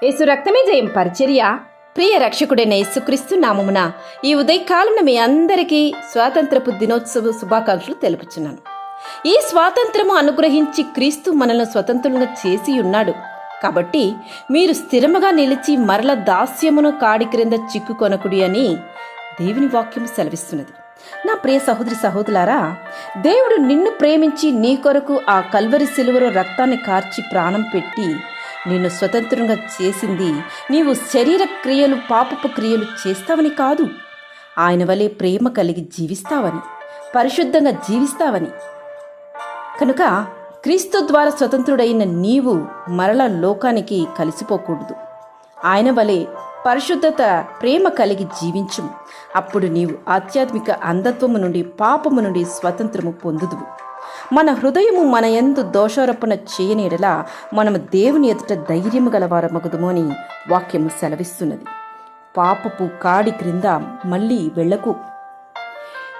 యేసు రక్తమే జయం పరిచర్య. ప్రియ రక్షకుడైన యేసుక్రీస్తు నామమున ఈ ఉదయకాలంలో మీ అందరికీ స్వాతంత్రపు దినోత్సవ శుభాకాంక్షలు తెలుపుచున్నాను. ఈ స్వాతంత్రము అనుగ్రహించి క్రీస్తు మనల్ని స్వతంత్రులుగా చేసి ఉన్నాడు. కాబట్టి మీరు స్థిరముగా నిలిచి మరల దాస్యమును కాడి క్రింద చిక్కుకొనకుడి అని దేవుని వాక్యం సెలవిస్తున్నది. నా ప్రియ సహోదరి సహోదరులారా, దేవుడు నిన్ను ప్రేమించి నీ కొరకు ఆ కల్వరి సిలువలో రక్తాన్ని కార్చి ప్రాణం పెట్టి నిన్ను స్వతంత్రంగా చేసింది నీవు శరీర క్రియలు పాపపు క్రియలు చేస్తావని కాదు, ఆయన వలె ప్రేమ కలిగి జీవిస్తావని, పరిశుద్ధంగా జీవిస్తావని. కనుక క్రీస్తు ద్వారా స్వతంత్రుడైన నీవు మరల లోకానికి కలిసిపోకూడదు. ఆయన వలె పరిశుద్ధత ప్రేమ కలిగి జీవించు. అప్పుడు నీవు ఆధ్యాత్మిక అంధత్వము నుండి పాపము నుండి స్వతంత్రము పొందుదువు. మన హృదయము మన యందు దోషారోపణ చేయని ఎడల మనము దేవుని ఎదుట ధైర్యము గలవారమగుదుము అని వాక్యము సెలవిస్తున్నది. పాపపు కాడి క్రింద మళ్ళీ వెళ్ళకు.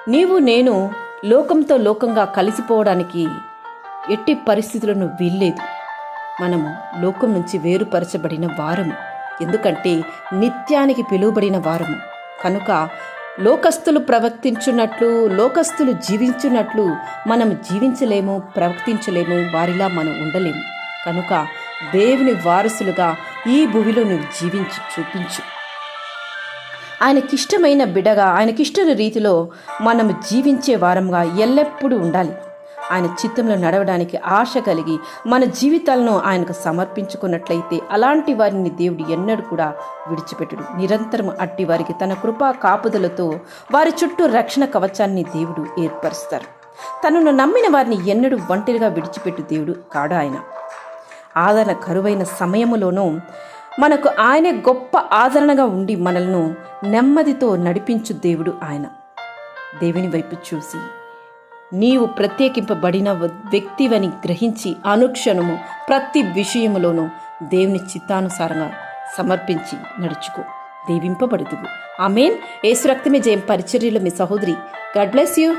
నీవు నేను లోకంగా కలిసిపోవడానికి ఎట్టి పరిస్థితులను వీల్లేదు. మనము లోకం నుంచి వేరుపరచబడిన వారము, ఎందుకంటే నిత్యానికి పిలువబడిన వారము. కనుక లోకస్తులు ప్రవర్తించున్నట్లు, లోకస్తులు జీవించున్నట్లు మనం జీవించలేము, ప్రవర్తించలేము, వారిలా మనం ఉండలేము. కనుక దేవుని వారసులుగా ఈ భూమిలో నువ్వు జీవించి చూపించు. ఆయనకిష్టమైన బిడగా, ఆయనకిష్టమైన రీతిలో మనము జీవించే వారంగా ఎల్లప్పుడూ ఉండాలి. ఆయన చిత్తంలో నడవడానికి ఆశ కలిగి మన జీవితాలను ఆయనకు సమర్పించుకున్నట్లయితే అలాంటి వారిని దేవుడు ఎన్నడూ కూడా విడిచిపెట్టడు. నిరంతరం అట్టి వారికి తన కృపా కాపుదలతో వారి చుట్టూ రక్షణ కవచాన్ని దేవుడు ఏర్పరుస్తారు. తనను నమ్మిన వారిని ఎన్నడూ ఒంటరిగా విడిచిపెట్టు దేవుడు కాడు. ఆయన ఆదరణ కరువైన సమయములోనూ మనకు ఆయనే గొప్ప ఆదరణగా ఉండి మనల్ని నెమ్మదితో నడిపించు దేవుడు ఆయన. దేవుని వైపు చూసి నీవు ప్రత్యేకింపబడిన వ్యక్తివని గ్రహించి అనుక్షణము ప్రతి విషయములోనూ దేవుని చిత్తానుసారంగా సమర్పించి నడుచుకో, దీవింపబడుదువు. ఆమేన్. యేసు రక్తమే జయం పరిచర్యలో మీ సహోదరి. God bless you.